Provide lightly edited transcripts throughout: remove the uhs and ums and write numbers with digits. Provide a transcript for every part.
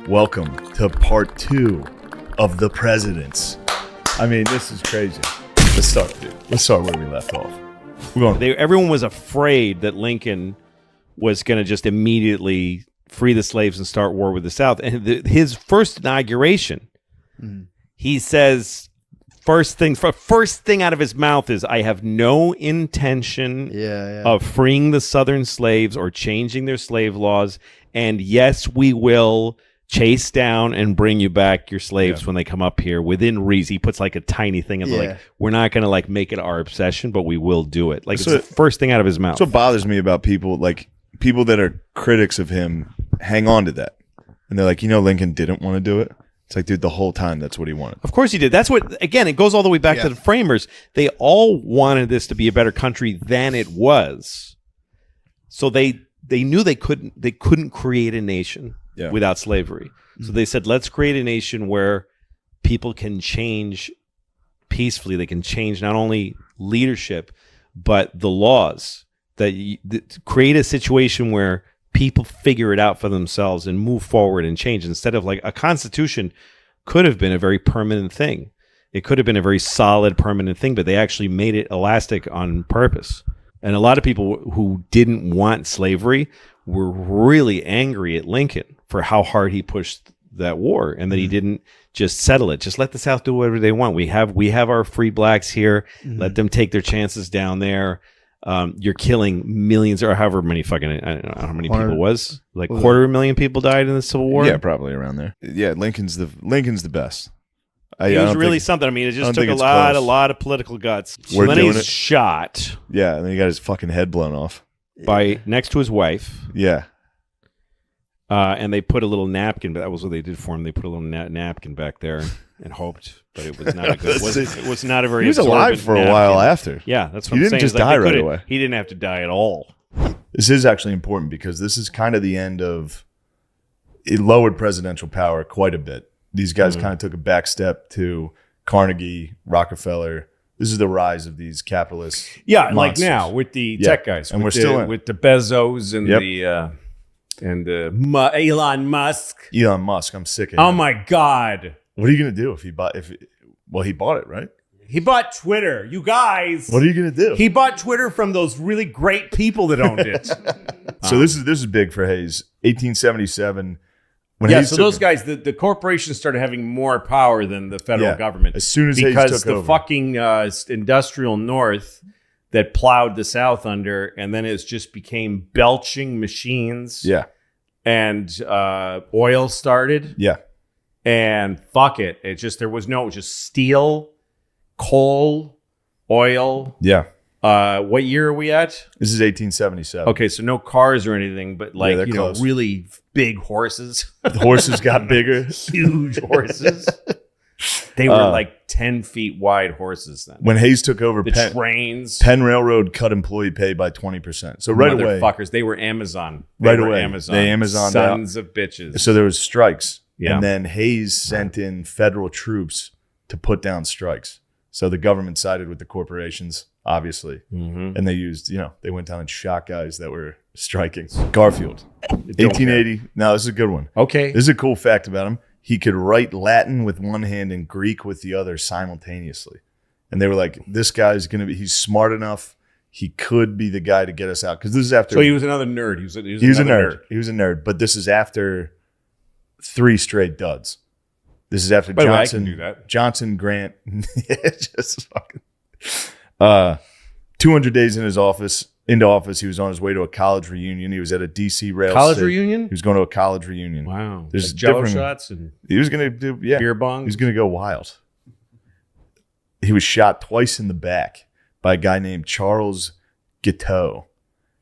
Welcome to part 2 of The Presidents. I mean, this is crazy. Let's start, dude. Let's start where we left off. Everyone was afraid that Lincoln was going to just immediately free the slaves and start war with the South. And his first inauguration, he says, first thing out of his mouth is, I have no intention of freeing the Southern slaves or changing their slave laws. And yes, we will chase down and bring you back your slaves when they come up here within reason. He puts like a tiny thing of like, we're not going to like make it our obsession, but we will do it. Like, it's the first thing out of his mouth. That's what bothers me about people, like people that are critics of him hang on to that. And they're like, Lincoln didn't want to do it. It's like, dude, the whole time that's what he wanted. Of course he did. That's what, again, it goes all the way back to the framers. They all wanted this to be a better country than it was. So they knew they couldn't create a nation without slavery. So they said, let's create a nation where people can change peacefully. They can change not only leadership, but the laws. That create a situation where people figure it out for themselves and move forward and change, instead of like a constitution could have been a very permanent thing. It could have been a very solid, permanent thing, but they actually made it elastic on purpose. And a lot of people who didn't want slavery were really angry at Lincoln for how hard he pushed that war, and that he didn't just settle it. Just let the South do whatever they want. We have our free blacks here. Let them take their chances down there. You're killing millions, or however many fucking, I don't know how many people it was. Like 250,000 people died in the Civil War. Yeah, probably around there. Yeah, Lincol's the best. He was really something. I mean, it just took a lot of political guts. So then he's shot. Yeah, and then he got his fucking head blown off by next to his wife. Yeah. And they put a little napkin, but that was what they did for him. They put a little napkin back there and hoped, but it was not a good. It was not a very. He was alive for a while after. Yeah, that's what he I'm saying. He didn't just die right away. He didn't have to die at all. This is actually important because this is kind of the end of. It lowered presidential power quite a bit. These guys kind of took a back step to Carnegie, Rockefeller. This is the rise of these capitalists. Yeah, monsters. Like now with the tech guys, and we're still with the Bezos and Elon Musk. Elon Musk, I'm sick of him. Oh my God! What are you gonna do if he bought? He bought it, right? He bought Twitter. You guys. What are you gonna do? He bought Twitter from those really great people that owned it. So this is big for Hayes. 1877. Those guys, the corporations started having more power than the federal government. As soon as because Hayes took over. Fucking industrial North that plowed the South under, and then it just became belching machines. Yeah. And oil started. Yeah. And fuck it. It just just steel, coal, oil. Yeah. What year are we at? This is 1877. Okay, so no cars or anything, but like really big horses. The horses got bigger. Huge horses. They were like 10 feet wide horses then. When Hayes took over, trains. Penn Railroad cut employee pay by 20%. So right away, motherfuckers, they were Amazon. They Amazoned sons of bitches. So there was strikes, and then Hayes sent in federal troops to put down strikes. So the government sided with the corporations, obviously, and they used, they went down and shot guys that were striking. Garfield, 1880. Now this is a good one. Okay, this is a cool fact about him. He could write Latin with one hand and Greek with the other simultaneously. And they were like, this guy's he's smart enough. He could be the guy to get us out. Because this is after. So he was another nerd. He was a nerd. He was a nerd. But this is after 3 straight duds. This is after Johnson. I can do that. Johnson, Grant. Just fucking. 200 days into office, he was on his way to a college reunion. He was at a DC rail reunion? He was going to a college reunion. Wow. There's Jello shots and he was going to do beer bongs. He was going to go wild. He was shot twice in the back by a guy named Charles Guiteau.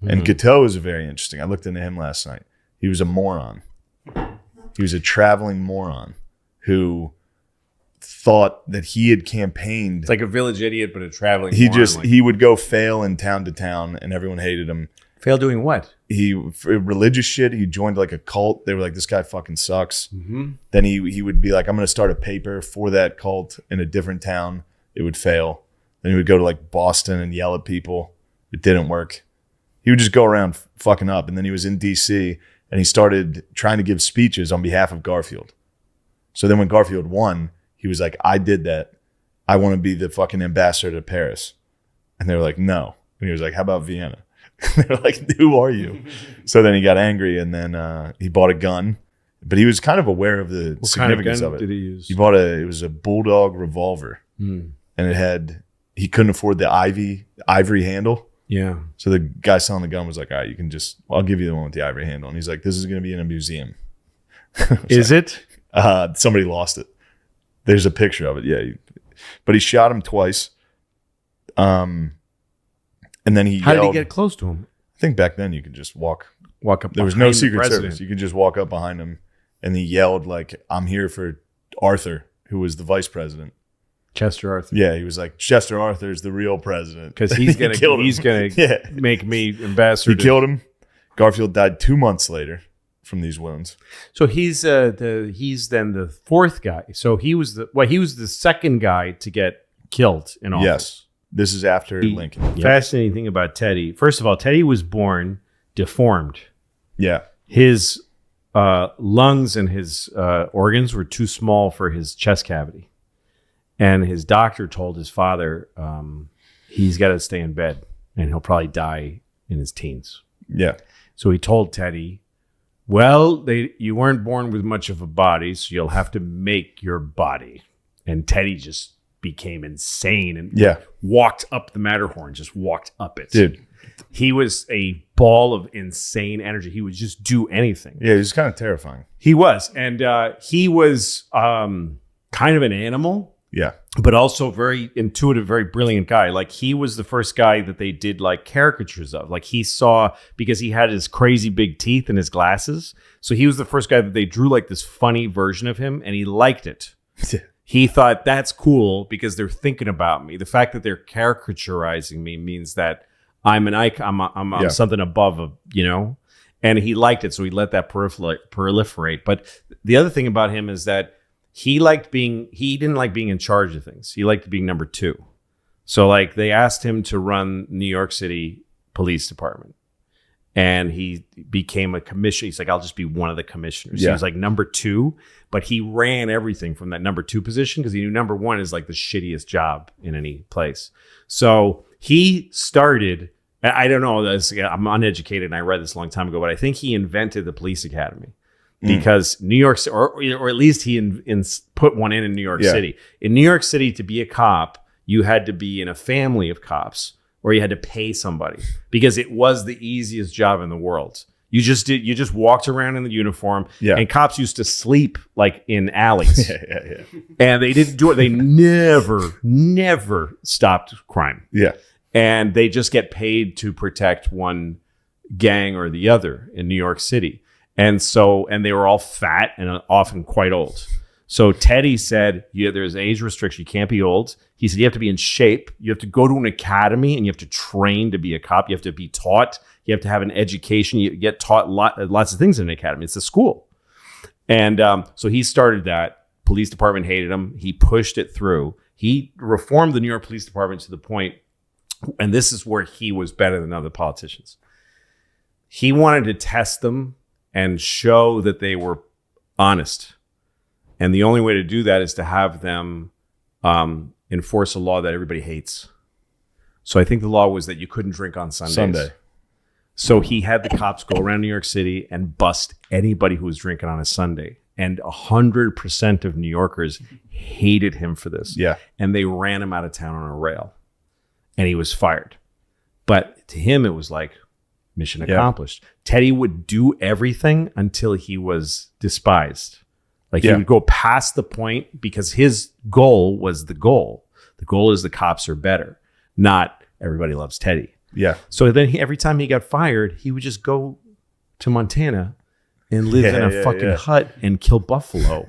And Guiteau is very interesting. I looked into him last night. He was a moron. He was a traveling moron who thought that he had campaigned. It's like a village idiot, but a traveling moron. He would go fail in town to town, and everyone hated him. Fail doing what? For religious shit. He joined like a cult. They were like, this guy fucking sucks. Then he would be like, I'm going to start a paper for that cult in a different town. It would fail. Then he would go to like Boston and yell at people. It didn't work. He would just go around fucking up. And then he was in DC, and he started trying to give speeches on behalf of Garfield. So then when Garfield won, he was like, I did that. I want to be the fucking ambassador to Paris. And they were like, no. And he was like, how about Vienna? They were like, who are you? So then he got angry, and then he bought a gun. But he was kind of aware of the significance of it. Did he use? He bought it was a Bulldog revolver, and he couldn't afford the ivory handle. Yeah. So the guy selling the gun was like, all right, I'll give you the one with the ivory handle. And he's like, this is going to be in a museum. Is it? Somebody lost it. There's a picture of it. Yeah. But he shot him twice. And then How did he get close to him? I think back then you could just walk up. There was no Secret Service. You could just walk up behind him, and he yelled like, I'm here for Arthur, who was the vice president. Chester Arthur. Yeah, he was like, Chester Arthur is the real president. Because he's gonna make me ambassador. He killed him. Garfield died 2 months later from these wounds. So he's then the fourth guy. So he was the second guy to get killed in office. Yes. This is after Lincoln. Yep. Fascinating thing about Teddy. First of all, Teddy was born deformed. Yeah. His lungs and his organs were too small for his chest cavity. And his doctor told his father he's got to stay in bed and he'll probably die in his teens. Yeah. So he told Teddy, well, you weren't born with much of a body, so you'll have to make your body. And Teddy just became insane and walked up the Matterhorn, just walked up it. Dude. He was a ball of insane energy. He would just do anything. Yeah, he was kind of terrifying. He was. And he was kind of an animal. Yeah. But also very intuitive, very brilliant guy. Like he was the first guy that they did like caricatures of. Like he saw, because he had his crazy big teeth and his glasses. So he was the first guy that they drew like this funny version of him, and he liked it. He thought that's cool because they're thinking about me. The fact that they're caricaturizing me means that I'm an icon. I'm something above, and he liked it. So he let that proliferate. But the other thing about him is that he didn't like being in charge of things. He liked being number two. So like they asked him to run New York City Police Department, and he became a commissioner. He's like, I'll just be one of the commissioners. Yeah. He was like number two, but he ran everything from that number two position because he knew number one is like the shittiest job in any place. So he started, I don't know, I'm uneducated and I read this a long time ago, but I think he invented the police academy. Because New York, or at least he put one in New York City. In New York City, to be a cop, you had to be in a family of cops, or you had to pay somebody because it was the easiest job in the world. You just walked around in the uniform, and cops used to sleep like in alleys. And they didn't do it. They never stopped crime. Yeah, and they just get paid to protect one gang or the other in New York City. And they were all fat and often quite old. So Teddy said, there's age restriction. You can't be old. He said, you have to be in shape. You have to go to an academy and you have to train to be a cop. You have to be taught. You have to have an education. You get taught lots of things in an academy. It's a school. And so he started that. Police department hated him. He pushed it through. He reformed the New York Police Department to the point, and this is where he was better than other politicians. He wanted to test them and show that they were honest. And the only way to do that is to have them enforce a law that everybody hates. So I think the law was that you couldn't drink on Sundays. So he had the cops go around New York City and bust anybody who was drinking on a Sunday. And 100% of New Yorkers hated him for this. Yeah. And they ran him out of town on a rail. And he was fired. But to him, it was like, mission accomplished. Teddy would do everything until he was despised. Like he would go past the point because his goal was the goal. The goal is the cops are better, not everybody loves Teddy. Yeah. So then every time he got fired, he would just go to Montana and live in a fucking hut and kill buffalo.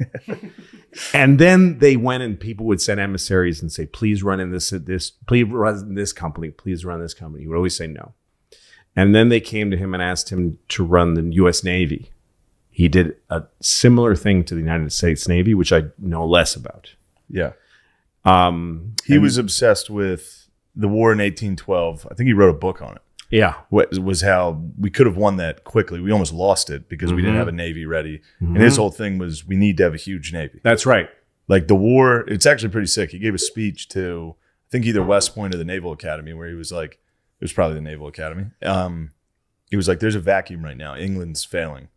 And then they went and people would send emissaries and say, please run in this, please run this company, please run this company. He would always say no. And then they came to him and asked him to run the U.S. Navy. He did a similar thing to the United States Navy, which I know less about. Yeah. He was obsessed with the war in 1812. I think he wrote a book on it. Yeah. was how we could have won that quickly. We almost lost it because we didn't have a Navy ready. And his whole thing was we need to have a huge Navy. That's right. Like the war, it's actually pretty sick. He gave a speech to, I think, either West Point or the Naval Academy, where he was like, it was probably the Naval Academy. He was like, there's a vacuum right now. England's failing.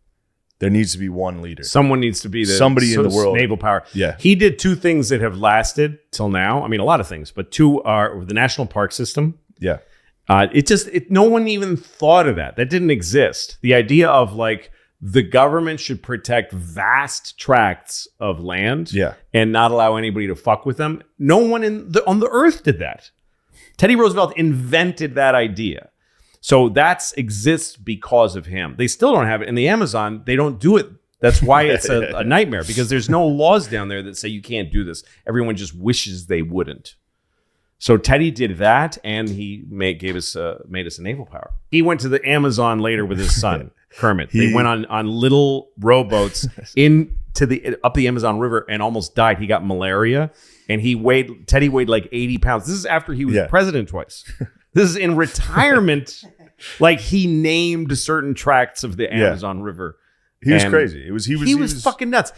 There needs to be one leader. Someone needs to be somebody in the world. Naval power. Yeah. He did two things that have lasted till now. I mean, a lot of things, but two are the National Park System. Yeah. No one even thought of that. That didn't exist. The idea of like the government should protect vast tracts of land and not allow anybody to fuck with them. No one on the earth did that. Teddy Roosevelt invented that idea. So that exists because of him. They still don't have it. In the Amazon, they don't do it. That's why it's a nightmare, because there's no laws down there that say you can't do this. Everyone just wishes they wouldn't. So Teddy did that, and he made us a naval power. He went to the Amazon later with his son, Kermit. They went on little rowboats up the Amazon River and almost died. He got malaria, and Teddy weighed like 80 pounds. This is after he was president twice. This is in retirement. Like he named certain tracts of the Amazon River. He was crazy. He was fucking nuts.